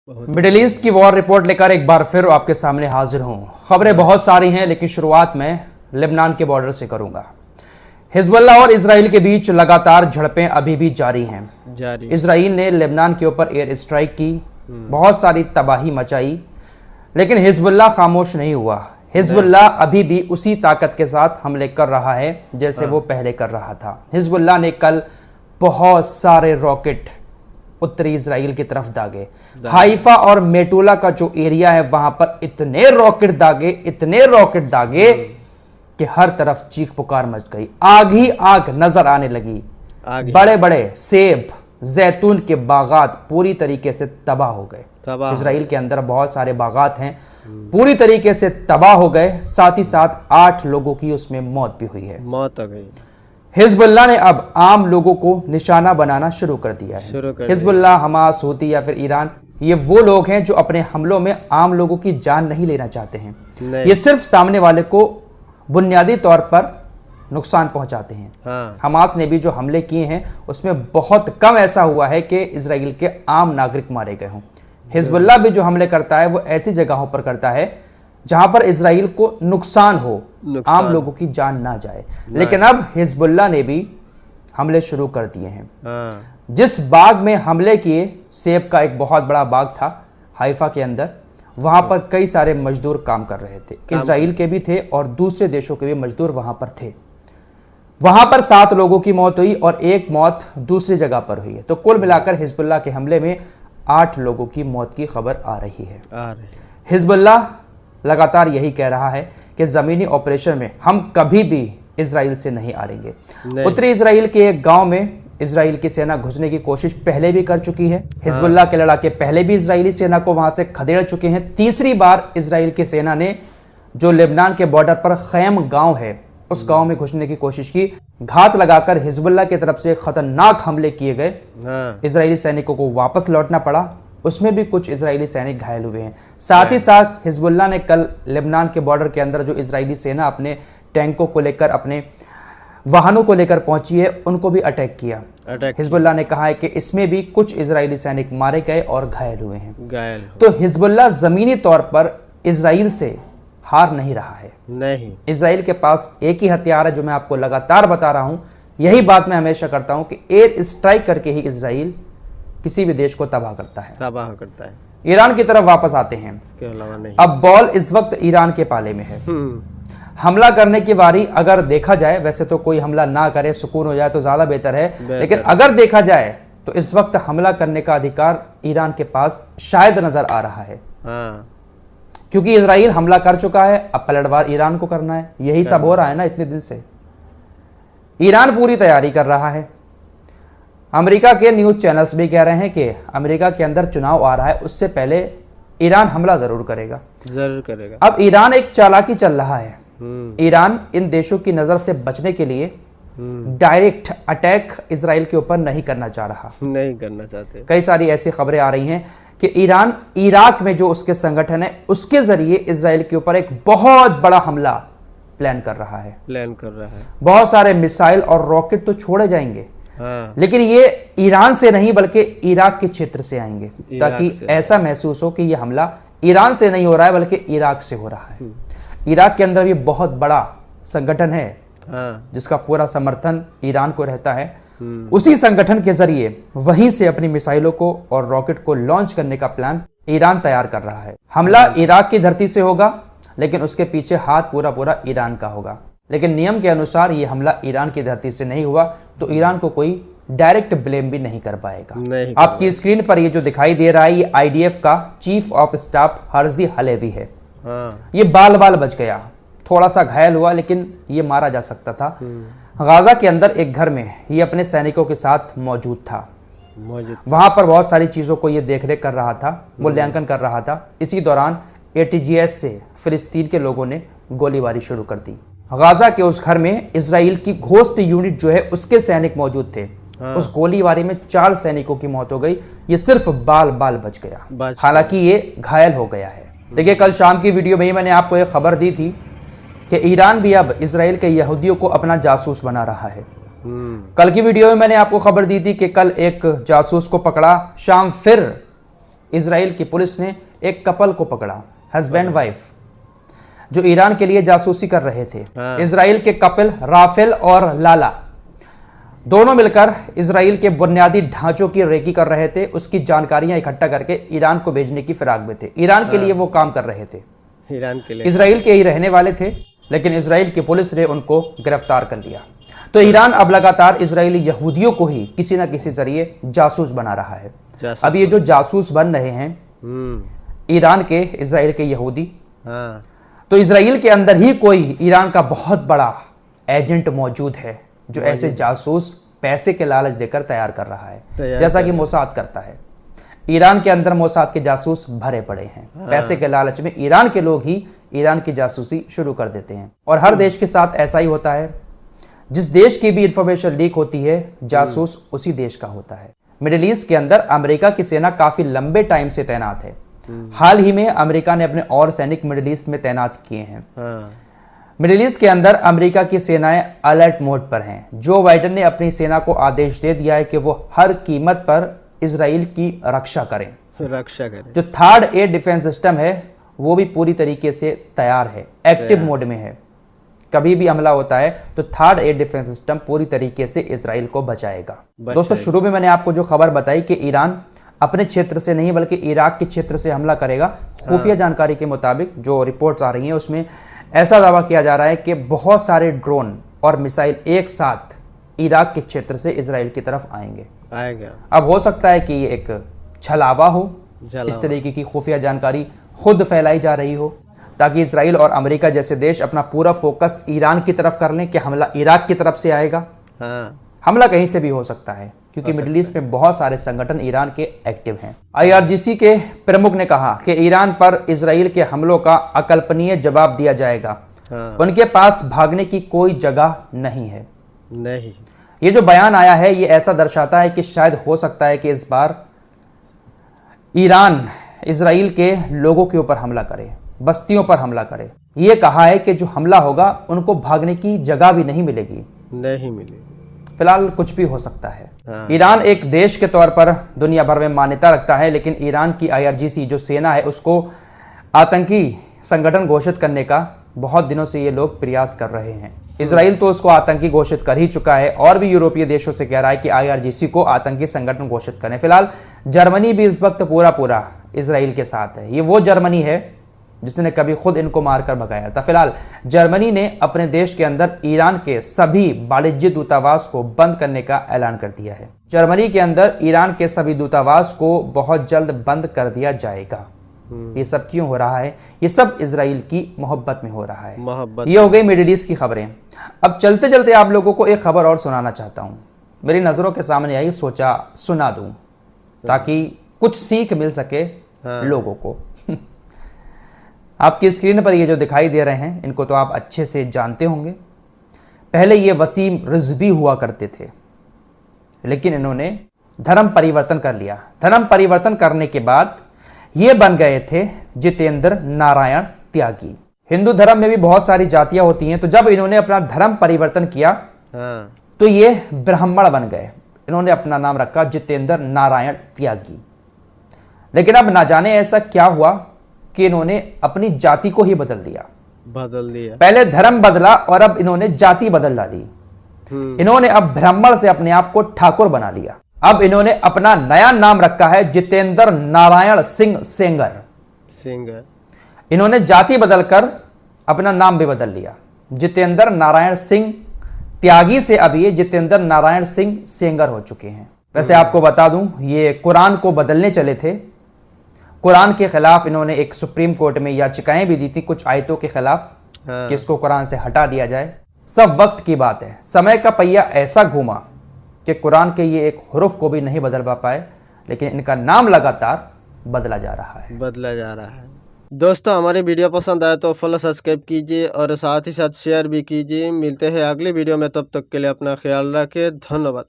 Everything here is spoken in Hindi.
मिडिल ईस्ट की वॉर रिपोर्ट लेकर एक बार फिर आपके सामने हाजिर हूं। खबरें बहुत सारी हैं, लेकिन शुरुआत में लेबनान के बॉर्डर से करूंगा। हिजबुल्लाह और इसराइल के बीच लगातार झड़पें अभी भी जारी हैं। इसराइल ने लेबनान के ऊपर एयर स्ट्राइक की, बहुत सारी तबाही मचाई, लेकिन हिजबुल्लाह खामोश नहीं हुआ। हिजबुल्लाह अभी भी उसी ताकत के साथ हमले कर रहा है जैसे वो पहले कर रहा था। हिजबुल्लाह ने कल बहुत सारे रॉकेट उत्तरी इजराइल की तरफ दागे। हाइफा और मेटुला का जो एरिया है वहां पर इतने रॉकेट दागे कि हर तरफ चीख पुकार मच गई। आग ही आग नजर आने लगी। बड़े बड़े सेब, जैतून के बागात पूरी तरीके से तबाह हो गए। इजराइल के अंदर बहुत सारे बागात हैं, पूरी तरीके से तबाह हो गए। साथ ही साथ 8 लोगों की उसमें मौत भी हुई है। मौत हो गई। हिजबुल्लाह ने अब आम लोगों को निशाना बनाना शुरू कर दिया है। हिजबुल्लाह, हमास, हूती या फिर ईरान, ये वो लोग हैं जो अपने हमलों में आम लोगों की जान नहीं लेना चाहते हैं। ये सिर्फ सामने वाले को बुनियादी तौर पर नुकसान पहुंचाते हैं। हमास ने भी जो हमले किए हैं उसमें बहुत कम ऐसा हुआ है कि इजराइल के आम नागरिक मारे गए हों। हिजबुल्लाह भी जो हमले करता है वो ऐसी जगहों पर करता है जहां पर इजराइल को नुकसान हो, आम लोगों की जान ना जाए। लेकिन अब हिजबुल्लाह ने भी हमले शुरू कर दिए हैं। जिस बाग में हमले किए, सेब का एक बहुत बड़ा बाग था हाइफा के अंदर, वहां पर कई सारे मजदूर काम कर रहे थे। इजराइल के भी थे और दूसरे देशों के भी मजदूर वहां पर थे। वहां पर 7 लोगों की मौत हुई और 1 मौत दूसरी जगह पर हुई है। तो कुल मिलाकर हिजबुल्लाह के हमले में 8 लोगों की मौत की खबर आ रही है। हिजबुल्लाह लगातार यही कह रहा है कि जमीनी ऑपरेशन में हम कभी भी इजराइल से नहीं हारेंगे। उत्तरी इजराइल के एक गांव में इजराइल की सेना घुसने की कोशिश पहले भी कर चुकी है। हिजबुल्लाह के लड़ाके पहले भी इजरायली सेना को वहां से खदेड़ चुके हैं। तीसरी बार इजराइल की सेना ने जो लेबनान के बॉर्डर पर खैम गांव है उस गांव में घुसने की कोशिश की। घात लगाकर हिजबुल्लाह की तरफ से खतरनाक हमले किए गए। इजरायली सैनिकों को वापस लौटना पड़ा, उसमें भी कुछ इजरायली सैनिक घायल हुए हैं। साथ ही साथ हिजबुल्लाह ने कल लेबनान के बॉर्डर के अंदर जो इजरायली सेना अपने टैंकों को लेकर, अपने वाहनों को लेकर पहुंची है, उनको भी अटैक किया। हिजबुल्लाह ने कहा है कि इसमें भी कुछ इजरायली सैनिक मारे गए और घायल हुए हैं। तो हिजबुल्लाह जमीनी तौर पर इजराइल से हार नहीं रहा है। नहीं, इजराइल के पास एक ही हथियार है जो मैं आपको लगातार बता रहा हूं। यही बात मैं हमेशा करता हूं कि एयर स्ट्राइक करके ही इजराइल किसी भी देश को तबाह करता है। ईरान की तरफ वापस आते हैं। इसके अलावा नहीं। अब बॉल इस वक्त ईरान के पाले में है। हमला करने की बारी, अगर देखा जाए, वैसे तो कोई हमला ना करे, सुकून हो जाए तो ज्यादा बेहतर है, लेकिन अगर देखा जाए तो इस वक्त हमला करने का अधिकार ईरान के पास शायद नजर आ रहा है। क्योंकि इजराइल हमला कर चुका है, अब पलटवार ईरान को करना है। यही सब हो रहा है ना इतने दिन से। ईरान पूरी तैयारी कर रहा है। अमेरिका के न्यूज चैनल्स भी कह रहे हैं कि अमेरिका के अंदर चुनाव आ रहा है, उससे पहले ईरान हमला जरूर करेगा। अब ईरान एक चालाकी चल रहा है। ईरान इन देशों की नजर से बचने के लिए डायरेक्ट अटैक इजराइल के ऊपर नहीं करना चाहते। कई सारी ऐसी खबरें आ रही हैं कि ईरान इराक में जो उसके संगठन है उसके जरिए इजराइल के ऊपर एक बहुत बड़ा हमला प्लान कर रहा है। बहुत सारे मिसाइल और रॉकेट तो छोड़े जाएंगे, लेकिन ये ईरान से नहीं बल्कि इराक के क्षेत्र से आएंगे, ताकि ऐसा महसूस हो कि ये हमला ईरान से नहीं हो रहा है बल्कि इराक से हो रहा है। इराक के अंदर भी बहुत बड़ा संगठन है जिसका पूरा समर्थन ईरान को रहता है। उसी संगठन के जरिए वहीं से अपनी मिसाइलों को और रॉकेट को लॉन्च करने का प्लान ईरान तैयार कर रहा है। हमला इराक की धरती से होगा, लेकिन उसके पीछे हाथ पूरा ईरान का होगा। लेकिन नियम के अनुसार ये हमला ईरान की धरती से नहीं हुआ तो ईरान को कोई डायरेक्ट ब्लेम भी नहीं कर पाएगा। आपकी स्क्रीन पर ये जो दिखाई दे रहा है, ये आईडीएफ का chief of staff Herzi Halevi है। ये बाल बच गया, थोड़ा सा घायल हुआ, लेकिन ये मारा जा सकता था। गाजा के अंदर एक घर में ये अपने सैनिकों के साथ मौजूद था। वहां पर बहुत सारी चीजों को ये देखरेख कर रहा था, मूल्यांकन कर रहा था। इसी दौरान एटीजीएस से फिलिस्तीन के लोगों ने गोलीबारी शुरू कर दी। गाजा के उस घर में इजराइल की घोस्ट यूनिट जो है उसके सैनिक मौजूद थे। उस गोलीबारी में 4 सैनिकों की मौत हो गई। ये सिर्फ बाल बच गया, हालांकि ये घायल हो गया है। देखिए, कल शाम की वीडियो में ही मैंने आपको एक खबर दी थी कि ईरान भी अब इजराइल के यहूदियों को अपना जासूस बना रहा है। कल की वीडियो में मैंने आपको खबर दी थी कि कल एक जासूस को पकड़ा, शाम फिर इजराइल की पुलिस ने एक कपल को पकड़ा, हस्बैंड वाइफ, जो ईरान के लिए जासूसी कर रहे थे। इजराइल के कपल राफेल और लाला दोनों मिलकर इजराइल के बुनियादी ढांचों की रेकी कर रहे थे, उसकी जानकारियां इकट्ठा करके ईरान को भेजने की फिराक में थे। ईरान के लिए वो काम कर रहे थे, ईरान के लिए। इजराइल के ही रहने वाले थे, लेकिन इजराइल की पुलिस ने उनको गिरफ्तार कर लिया। तो ईरान अब लगातार इजरायली यहूदियों को ही किसी न किसी जरिए जासूस बना रहा है। अब ये जो जासूस बन रहे हैं ईरान के, इजराइल के यहूदी, तो इजराइल के अंदर ही कोई ईरान का बहुत बड़ा एजेंट मौजूद है जो ऐसे जासूस पैसे के लालच देकर तैयार कर रहा है, जैसा कि मोसाद करता है। ईरान के अंदर मोसाद के जासूस भरे पड़े हैं। पैसे के लालच में ईरान के लोग ही ईरान की जासूसी शुरू कर देते हैं, और हर देश के साथ ऐसा ही होता है। जिस देश की भी इंफॉर्मेशन लीक होती है, जासूस उसी देश का होता है। मिडिल ईस्ट के अंदर अमेरिका की सेना काफी लंबे टाइम से तैनात है। हाल ही में अमेरिका ने अपने और सैनिक मिडिल ईस्ट में तैनात किए हैं। मिडिल ईस्ट के अंदर अमेरिका की सेनाएं अलर्ट मोड पर हैं। जो बाइडेन ने अपनी सेना को आदेश दे दिया है कि वो हर कीमत पर इजराइल की रक्षा करें। जो थर्ड एयर डिफेंस सिस्टम है वो भी पूरी तरीके से तैयार है, एक्टिव मोड में है। कभी भी हमला होता है तो थर्ड एयर डिफेंस सिस्टम पूरी तरीके से इजराइल को बचाएगा। दोस्तों, शुरू में मैंने आपको जो खबर बताई कि ईरान अपने क्षेत्र से नहीं बल्कि इराक के क्षेत्र से हमला करेगा, खुफिया जानकारी के मुताबिक जो रिपोर्ट्स आ रही हैं उसमें ऐसा दावा किया जा रहा है कि बहुत सारे ड्रोन और मिसाइल एक साथ इराक के क्षेत्र से इजराइल की तरफ आएंगे। अब हो सकता है कि ये एक छलावा हो, इस तरीके की खुफिया जानकारी खुद फैलाई जा रही हो ताकि इजराइल और अमेरिका जैसे देश अपना पूरा फोकस ईरान की तरफ कर लें कि हमला इराक की तरफ से आएगा। हमला कहीं से भी हो सकता है क्योंकि मिडिल ईस्ट में बहुत सारे संगठन ईरान के एक्टिव हैं। IRGC के प्रमुख ने कहा कि ईरान पर इजराइल के हमलों का अकल्पनीय जवाब दिया जाएगा। उनके पास भागने की कोई जगह नहीं है। ये जो बयान आया है ये ऐसा दर्शाता है कि शायद हो सकता है कि इस बार ईरान इजराइल के लोगों के ऊपर हमला करे, बस्तियों पर हमला करे। ये कहा है कि जो हमला होगा उनको भागने की जगह भी नहीं मिलेगी। फिलहाल कुछ भी हो सकता है। ईरान एक देश के तौर पर दुनिया भर में मान्यता रखता है, लेकिन ईरान की IRGC जो सेना है उसको आतंकी संगठन घोषित करने का बहुत दिनों से ये लोग प्रयास कर रहे हैं। इजराइल तो उसको आतंकी घोषित कर ही चुका है और भी यूरोपीय देशों से कह रहा है कि IRGC को आतंकी संगठन घोषित करें। फिलहाल जर्मनी भी इस वक्त पूरा इजराइल के साथ है। ये वो जर्मनी है जिसने कभी खुद इनको मारकर भगाया था। फिलहाल जर्मनी ने अपने देश के अंदर ईरान के सभी वाणिज्यिक दूतावास को बंद करने का ऐलान कर दिया है। जर्मनी के अंदर ईरान के सभी दूतावास को बहुत जल्द बंद कर दिया जाएगा। ये सब क्यों हो रहा है? ये सब इजराइल की मोहब्बत में हो रहा है। ये हो गई मिडिल ईस्ट की खबरें। अब चलते चलते आप लोगों को एक खबर और सुनाना चाहता हूं। मेरी नजरों के सामने आई, सोचा सुना दूं ताकि कुछ सीख मिल सके लोगों को। आपकी स्क्रीन पर ये जो दिखाई दे रहे हैं इनको तो आप अच्छे से जानते होंगे। पहले ये वसीम रिजवी हुआ करते थे, लेकिन इन्होंने धर्म परिवर्तन कर लिया। धर्म परिवर्तन करने के बाद ये बन गए थे जितेंद्र नारायण त्यागी। हिंदू धर्म में भी बहुत सारी जातियां होती हैं, तो जब इन्होंने अपना धर्म परिवर्तन किया तो ये ब्राह्मण बन गए। इन्होंने अपना नाम रखा जितेंद्र नारायण त्यागी। लेकिन अब ना जाने ऐसा क्या हुआ कि इन्होंने अपनी जाति को ही बदल दिया। पहले धर्म बदला और अब इन्होंने जाति बदल डाली। इन्होंने अब ब्राह्मण से अपने आप को ठाकुर बना लिया। अब इन्होंने अपना नया नाम रखा है जितेंद्र नारायण सिंह सेंगर। इन्होंने जाति बदलकर अपना नाम भी बदल लिया। जितेंद्र नारायण सिंह त्यागी से अब ये जितेंद्र नारायण सिंह सेंगर हो चुके हैं। वैसे आपको बता दूं, ये कुरान को बदलने चले थे। कुरान के खिलाफ इन्होंने एक सुप्रीम कोर्ट में याचिकाएं भी दी थी कुछ आयतों के खिलाफ कि इसको कुरान से हटा दिया जाए। सब वक्त की बात है, समय का पहिया ऐसा घूमा कि कुरान के ये एक हुरुफ को भी नहीं बदल पाए, लेकिन इनका नाम लगातार बदला जा रहा है। दोस्तों, हमारी वीडियो पसंद आए तो फॉलो सब्सक्राइब कीजिए और साथ ही साथ शेयर भी कीजिए। मिलते हैं अगली वीडियो में, तब तक के लिए अपना ख्याल रखिए। धन्यवाद।